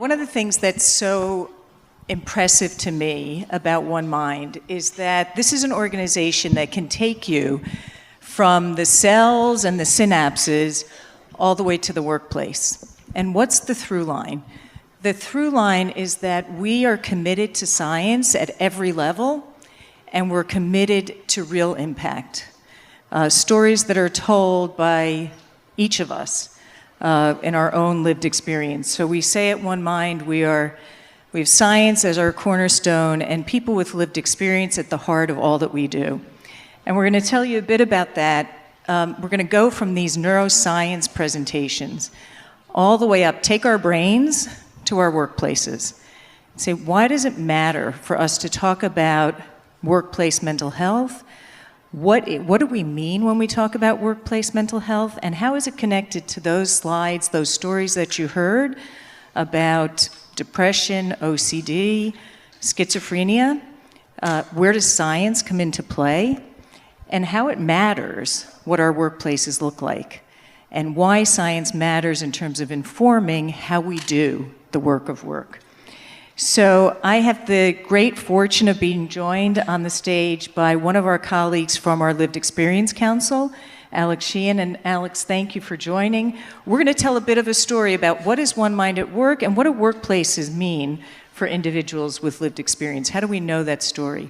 One of the things that's so impressive to me about One Mind is that this is an organization that can take you from the cells and the synapses all the way to the workplace. And what's the through line? The through line is that we are committed to science at every level, and we're committed to real impact. Stories that are told by each of us in our own lived experience. So we say at One Mind, we have science as our cornerstone and people with lived experience at the heart of all that we do. And we're going to tell you a bit about that. We're going to go from these neuroscience presentations all the way up, take our brains to our workplaces. Say, why does it matter for us to talk about workplace mental health? What do we mean when we talk about workplace mental health? And how is it connected to those slides, those stories that you heard about depression, OCD, schizophrenia? Where does science come into play? And how it matters what our workplaces look like, and why science matters in terms of informing how we do the work of work. So I have the great fortune of being joined on the stage by one of our colleagues from our Lived Experience Council, Alex Sheehan. And Alex, thank you for joining. We're going to tell a bit of a story about what is One Mind at work and what do workplaces mean for individuals with lived experience. How do we know that story?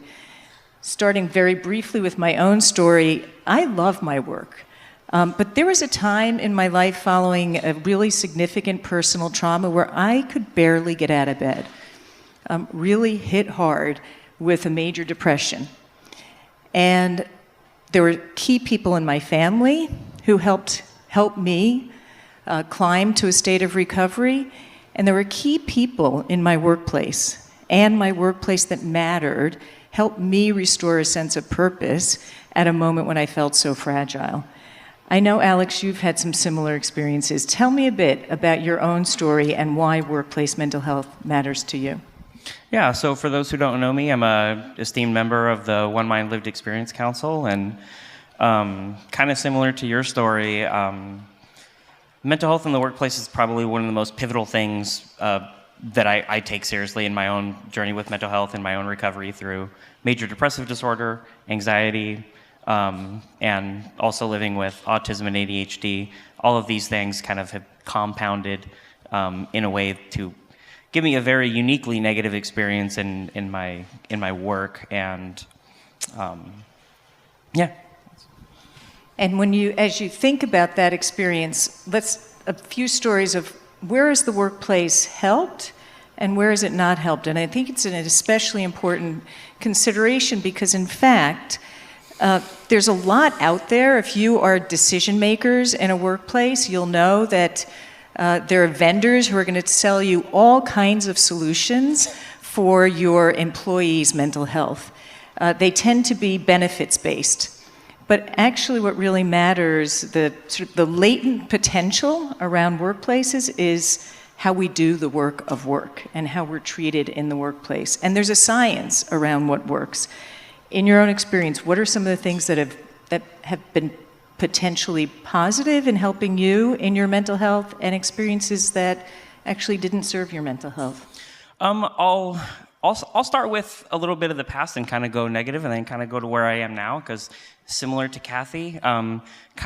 Starting very briefly with my own story, I love my work. But there was a time in my life following a really significant personal trauma where I could barely get out of bed. Really hit hard with a major depression. And there were key people in my family who helped me climb to a state of recovery. And there were key people in my workplace that mattered, helped me restore a sense of purpose at a moment when I felt so fragile. I know, Alex, you've had some similar experiences. Tell me a bit about your own story and why workplace mental health matters to you. Yeah, so for those who don't know me, I'm an esteemed member of the One Mind Lived Experience Council, and kind of similar to your story, mental health in the workplace is probably one of the most pivotal things that I take seriously in my own journey with mental health and my own recovery through major depressive disorder, anxiety, and also living with autism and ADHD. All of these things kind of have compounded in a way to give me a very uniquely negative experience in my work, and yeah. And as you think about that experience, a few stories of where has the workplace helped and where has it not helped? And I think it's an especially important consideration because, in fact, there's a lot out there. If you are decision makers in a workplace, you'll know that there are vendors who are going to sell you all kinds of solutions for your employees' mental health. They tend to be benefits-based. But actually what really matters, the latent potential around workplaces is how we do the work of work and how we're treated in the workplace. And there's a science around what works. In your own experience, what are some of the things that have been potentially positive in helping you in your mental health, and experiences that actually didn't serve your mental health? I'll start with a little bit of the past and kind of go negative and then kind of go to where I am now, because similar to Kathy, kind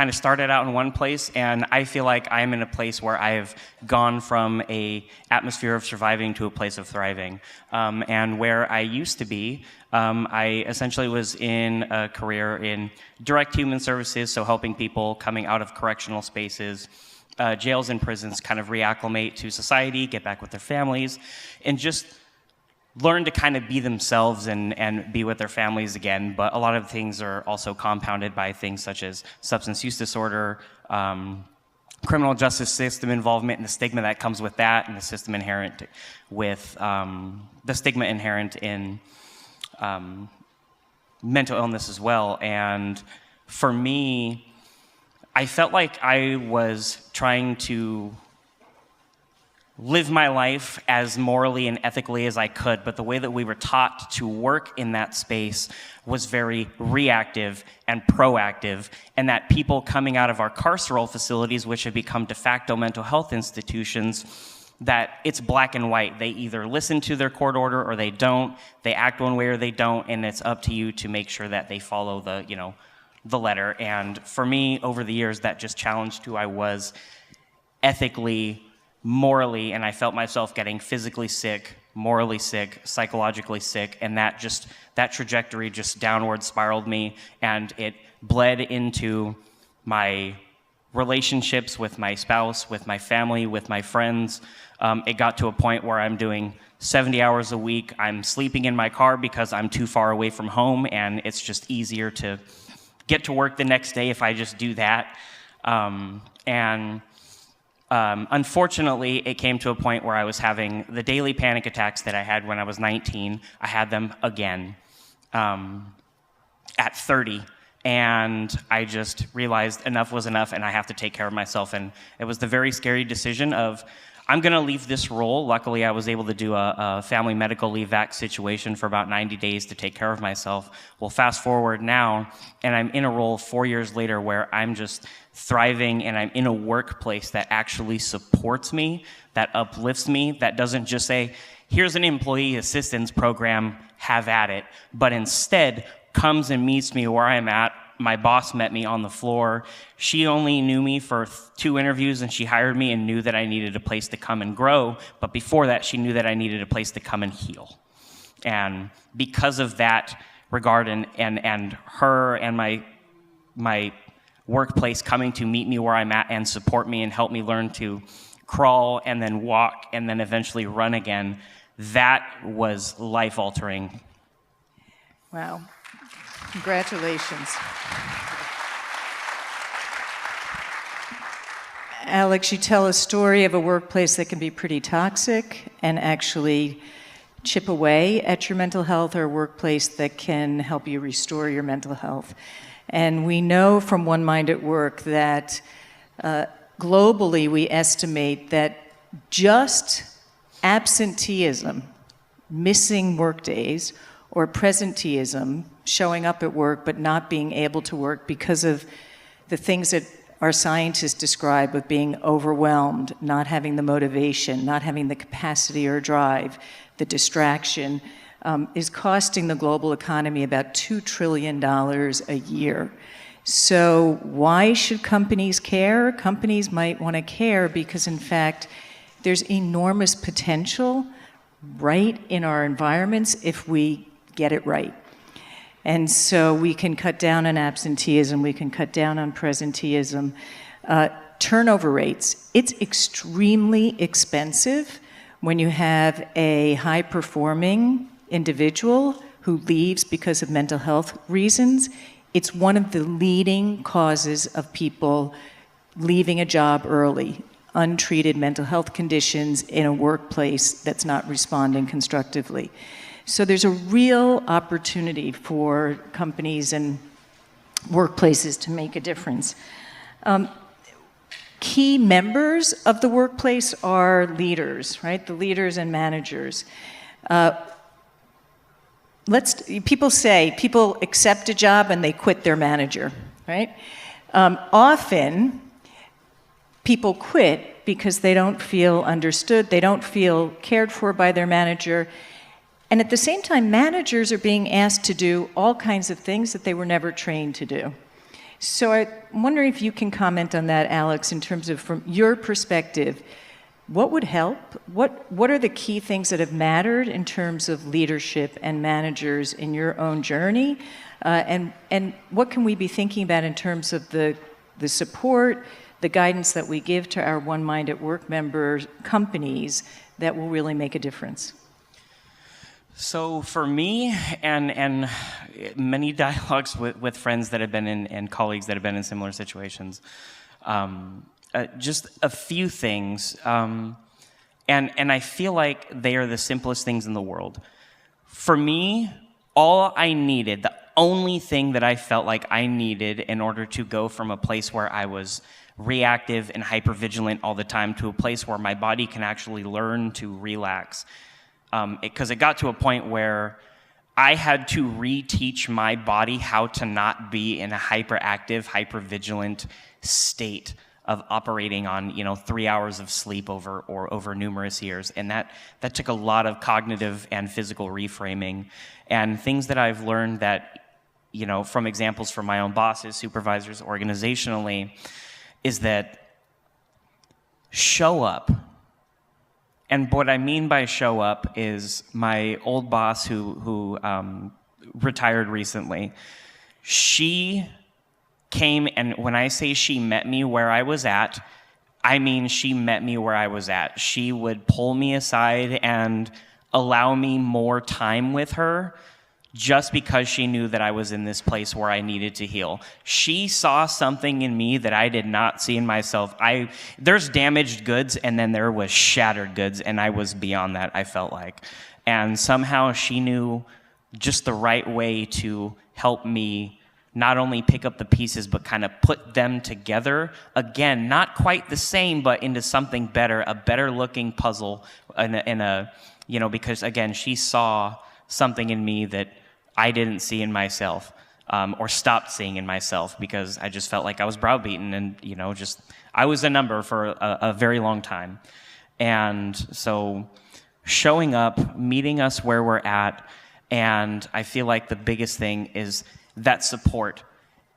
of started out in one place, and I feel like I'm in a place where I've gone from a atmosphere of surviving to a place of thriving. And where I used to be, I essentially was in a career in direct human services, so helping people coming out of correctional spaces, jails and prisons kind of reacclimate to society, get back with their families, and just learn to kind of be themselves and be with their families again. But a lot of things are also compounded by things such as substance use disorder, criminal justice system involvement, and the stigma that comes with that, and the system inherent with the stigma inherent in mental illness as well. And for me, I felt like I was trying to live my life as morally and ethically as I could, but the way that we were taught to work in that space was very reactive and proactive, and that people coming out of our carceral facilities, which have become de facto mental health institutions, that it's black and white. They either listen to their court order or they don't. They act one way or they don't, and it's up to you to make sure that they follow the letter. And for me, over the years, that just challenged who I was ethically, morally, and I felt myself getting physically sick, morally sick, psychologically sick, and that trajectory just downward spiraled me, and it bled into my relationships with my spouse, with my family, with my friends. It got to a point where I'm doing 70 hours a week. I'm sleeping in my car because I'm too far away from home, and it's just easier to get to work the next day if I just do that. Unfortunately, it came to a point where I was having the daily panic attacks that I had when I was 19. I had them again at 30. And I just realized enough was enough, and I have to take care of myself. And it was the very scary decision of, I'm going to leave this role. Luckily, I was able to do a family medical leave act situation for about 90 days to take care of myself. Well, fast forward now, and I'm in a role 4 years later where I'm just thriving, and I'm in a workplace that actually supports me, that uplifts me, that doesn't just say, here's an employee assistance program, have at it, but instead comes and meets me where I'm at. My boss met me on the floor. She only knew me for 2 interviews, and she hired me and knew that I needed a place to come and grow. But before that, she knew that I needed a place to come and heal. And because of that regard and her and my workplace coming to meet me where I'm at and support me and help me learn to crawl and then walk and then eventually run again, that was life-altering. Wow. Congratulations. Alex, you tell a story of a workplace that can be pretty toxic and actually chip away at your mental health, or a workplace that can help you restore your mental health. And we know from One Mind at Work that globally we estimate that just absenteeism, missing work days, or presenteeism, showing up at work but not being able to work because of the things that our scientists describe of being overwhelmed, not having the motivation, not having the capacity or drive, the distraction, is costing the global economy about $2 trillion a year. So why should companies care? Companies might want to care because, in fact, there's enormous potential right in our environments if we get it right. And so we can cut down on absenteeism, we can cut down on presenteeism. Turnover rates, it's extremely expensive when you have a high-performing individual who leaves because of mental health reasons. It's one of the leading causes of people leaving a job early, untreated mental health conditions in a workplace that's not responding constructively. So there's a real opportunity for companies and workplaces to make a difference. Key members of the workplace are leaders, right? The leaders and managers. People accept a job and they quit their manager, right? Often, people quit because they don't feel understood, they don't feel cared for by their manager. And at the same time, managers are being asked to do all kinds of things that they were never trained to do. So I'm wondering if you can comment on that, Alex, in terms of, from your perspective, what would help? What are the key things that have mattered in terms of leadership and managers in your own journey? And what can we be thinking about in terms of the support, the guidance that we give to our One Mind at Work member companies that will really make a difference? So for me, and many dialogues with friends that have been in, and colleagues that have been in similar situations, just a few things, and I feel like they are the simplest things in the world. For me, all I needed, the only thing that I felt like I needed in order to go from a place where I was reactive and hypervigilant all the time to a place where my body can actually learn to relax. Because it got to a point where I had to reteach my body how to not be in a hyperactive, hypervigilant state. operating on 3 hours of sleep over numerous years, and that took a lot of cognitive and physical reframing, and things that I've learned that from examples from my own bosses, supervisors, organizationally, is that show up. And what I mean by show up is my old boss who retired recently. She came, and when I say she met me where I was at, I mean she met me where I was at. She would pull me aside and allow me more time with her just because she knew that I was in this place where I needed to heal. She saw something in me that I did not see in myself. There's damaged goods, and then there was shattered goods, and I was beyond that, I felt like. And somehow she knew just the right way to help me not only pick up the pieces, but kind of put them together. Again, not quite the same, but into something better, a better looking puzzle, because again, she saw something in me that I didn't see in myself, or stopped seeing in myself, because I just felt like I was browbeaten and, I was a number for a very long time. And so showing up, meeting us where we're at, and I feel like the biggest thing is that support.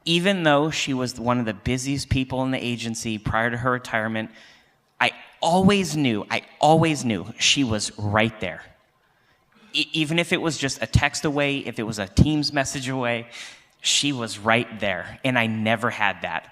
Even though she was one of the busiest people in the agency prior to her retirement, I always knew she was right there. Even if it was just a text away, if it was a Teams message away, she was right there. And I never had that.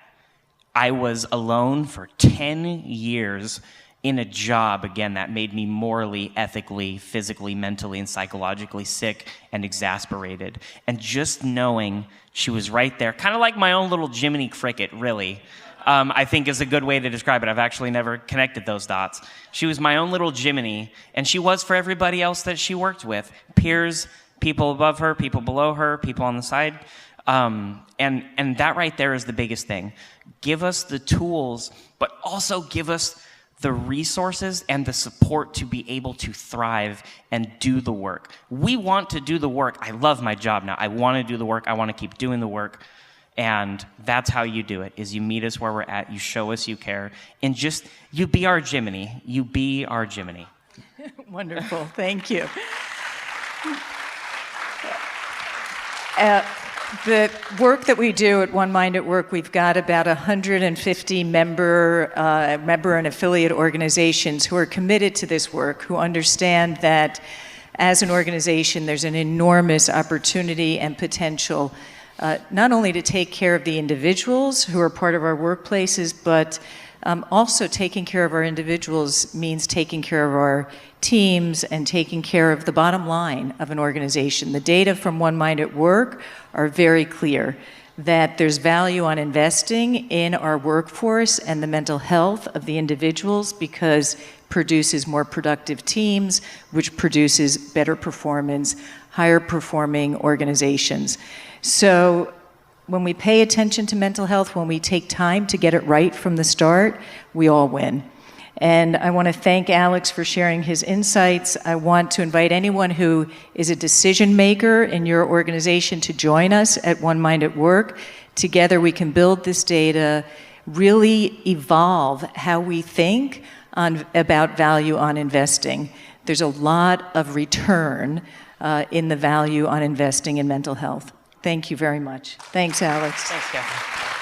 I was alone for 10 years in a job, again, that made me morally, ethically, physically, mentally, and psychologically sick and exasperated. And just knowing she was right there, kind of like my own little Jiminy Cricket, really, I think is a good way to describe it. I've actually never connected those dots. She was my own little Jiminy, and she was for everybody else that she worked with. Peers, people above her, people below her, people on the side. And that right there is the biggest thing. Give us the tools, but also give us the resources and the support to be able to thrive and do the work. We want to do the work. I love my job now. I want to do the work. I want to keep doing the work. And that's how you do it, is you meet us where we're at, you show us you care, and just, you be our Jiminy. You be our Jiminy. Wonderful. Thank you. The work that we do at One Mind at Work, we've got about 150 member and affiliate organizations who are committed to this work, who understand that as an organization there's an enormous opportunity and potential not only to take care of the individuals who are part of our workplaces, but also taking care of our individuals means taking care of our teams and taking care of the bottom line of an organization. The data from One Mind at Work are very clear that there's value on investing in our workforce and the mental health of the individuals, because it produces more productive teams, which produces better performance, higher performing organizations. So when we pay attention to mental health, when we take time to get it right from the start, we all win. And I want to thank Alex for sharing his insights. I want to invite anyone who is a decision maker in your organization to join us at One Mind at Work. Together we can build this data, really evolve how we think about value on investing. There's a lot of return in the value on investing in mental health. Thank you very much. Thanks, Alex. Thanks, Kathy.